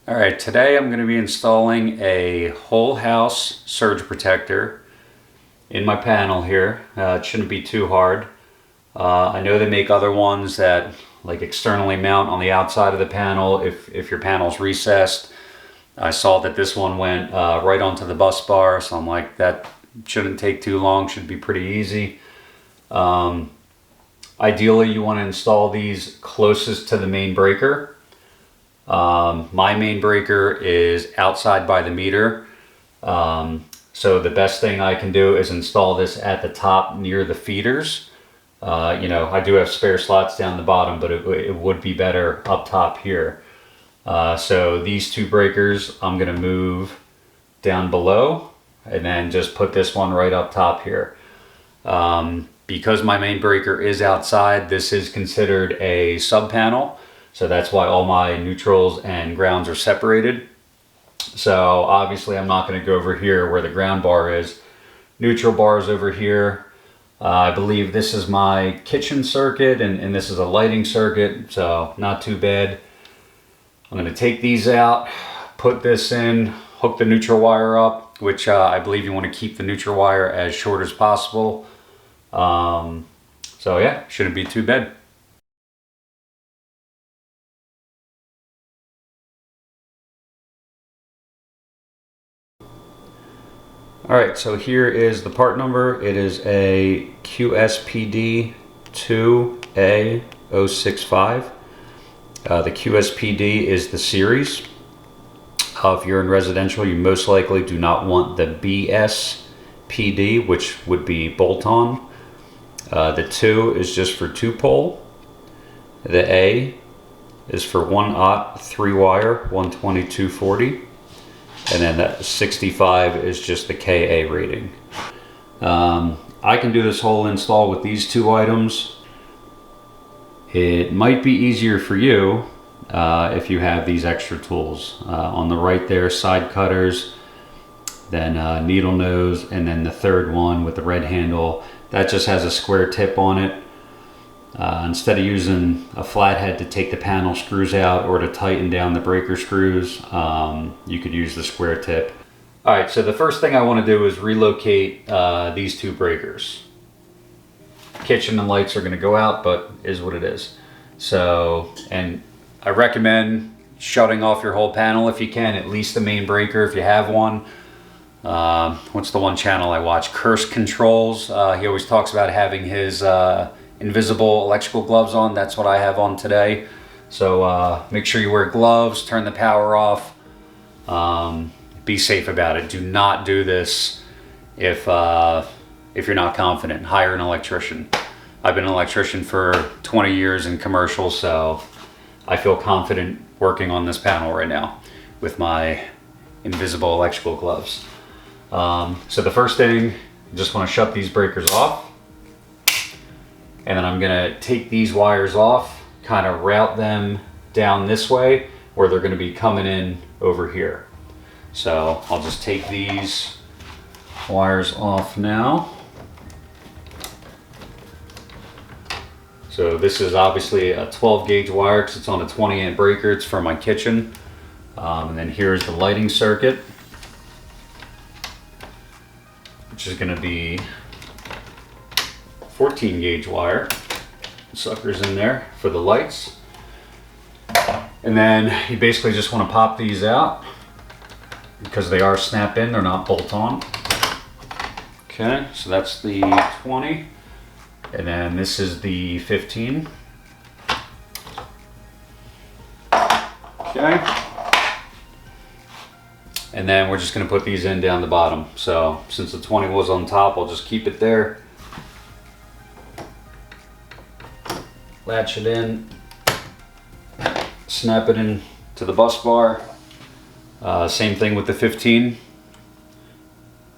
All right, today I'm going to be installing a whole house surge protector in my panel here. It shouldn't be too hard. I know they make other ones that like externally mount on the outside of the panel if your panel's recessed. I saw that this one went right onto the bus bar, so I'm like, that shouldn't take too long, should be pretty easy. Ideally, you want to install these closest to the main breaker. My main breaker is outside by the meter. So the best thing I can do is install this at the top near the feeders. I do have spare slots down the bottom, but it would be better up top here. So these two breakers I'm going to move down below and then just put this one right up top here. Because my main breaker is outside, this is considered a sub panel. So that's why all my neutrals and grounds are separated. So obviously I'm not going to go over here where the ground bar is. Neutral bar is over here. I believe this is my kitchen circuit and this is a lighting circuit, so not too bad. I'm going to take these out, put this in, hook the neutral wire up, which I believe you want to keep the neutral wire as short as possible. So yeah, shouldn't be too bad. All right, so here is the part number. It is a QSPD 2A065. The QSPD is the series. If you're in residential, you most likely do not want the BSPD, which would be bolt-on. The 2 is just for 2-pole. The A is for 1/0 3-wire 122/40. And then that 65 is just the KA rating. I can do this whole install with these two items. It might be easier for you if you have these extra tools. On the right there, side cutters, then needle nose, and then the third one with the red handle. That just has a square tip on it. Instead of using a flathead to take the panel screws out or to tighten down the breaker screws, you could use the square tip. All right, so the first thing I want to do is relocate these two breakers. Kitchen and lights are going to go out, but is what it is. So, and I recommend shutting off your whole panel if you can, at least the main breaker if you have one. What's the one channel I watch? Curse Controls. He always talks about having his invisible electrical gloves on. That's what I have on today. So make sure you wear gloves, turn the power off, be safe about it. Do not do this if you're not confident. Hire an electrician. I've been an electrician for 20 years in commercial, so I feel confident working on this panel right now with my invisible electrical gloves. So the first thing, I just want to shut these breakers off. And then I'm gonna take these wires off, kind of route them down this way where they're gonna be coming in over here. So I'll just take these wires off now. So this is obviously a 12 gauge wire because it's on a 20 amp breaker. It's for my kitchen. And then here's the lighting circuit, which is gonna be 14 gauge wire. Suckers in there for the lights. And then you basically just want to pop these out because they are snap in, they're not bolt on. Okay, so that's the 20. And then this is the 15. Okay. And then we're just going to put these in down the bottom. So since the 20 was on top, I'll just keep it there. Latch it in, snap it in to the bus bar. Same thing with the 15.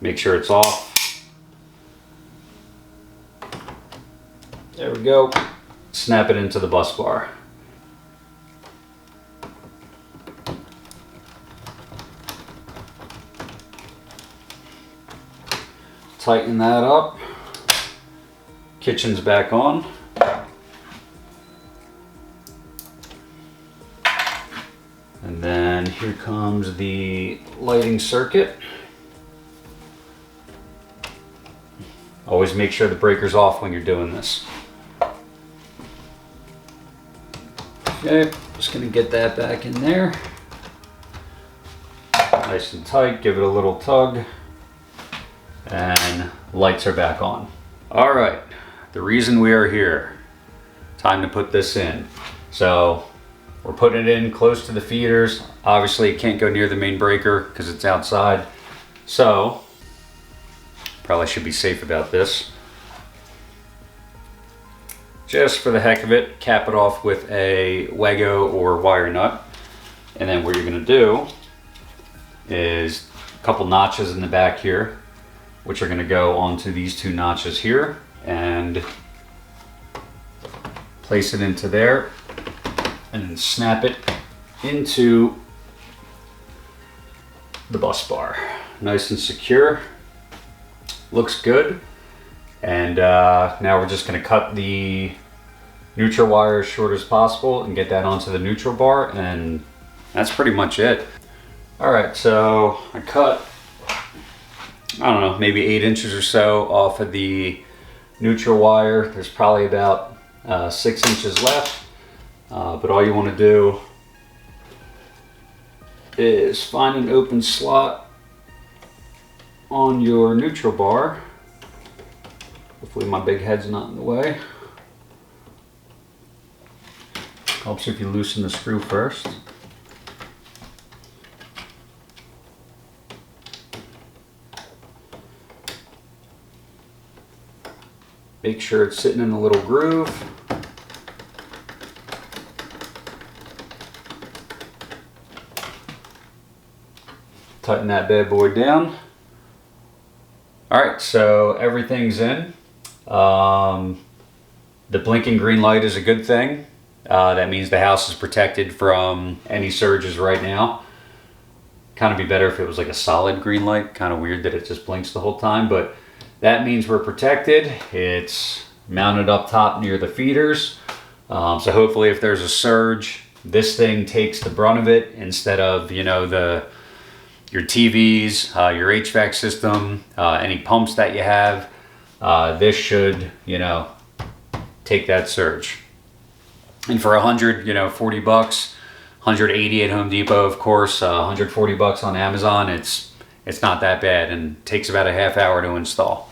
Make sure it's off. There we go. Snap it into the bus bar. Tighten that up. Kitchen's back on. And then here comes the lighting circuit. Always make sure the breaker's off when you're doing this. Okay, just gonna get that back in there. Nice and tight, give it a little tug, and lights are back on. All right, the reason we are here, time to put this in. So we're putting it in close to the feeders. Obviously it can't go near the main breaker because it's outside. So probably should be safe about this. Just for the heck of it, cap it off with a Wego or wire nut. And then what you're gonna do is a couple notches in the back here, which are gonna go onto these two notches here, and place it into there, and then snap it into the bus bar. Nice and secure, looks good. And now we're just gonna cut the neutral wire as short as possible and get that onto the neutral bar, and that's pretty much it. All right, so I cut, I don't know, maybe 8 inches or so off of the neutral wire. There's probably about 6 inches left, but all you wanna do is find an open slot on your neutral bar. Hopefully my big head's not in the way. Helps if you loosen the screw first. Make sure it's sitting in a little groove. Tighten that bad boy down. All right, so everything's in. The blinking green light is a good thing. That means the house is protected from any surges right now. Kind of be better if it was like a solid green light. Kind of weird that it just blinks the whole time, but that means we're protected. It's mounted up top near the feeders. So hopefully if there's a surge, this thing takes the brunt of it instead of, you know, your TVs, your HVAC system, any pumps that you have. This should, you know, take that surge. And for 40 bucks, 180 at Home Depot, of course, 140 bucks on Amazon, it's not that bad and takes about a half hour to install.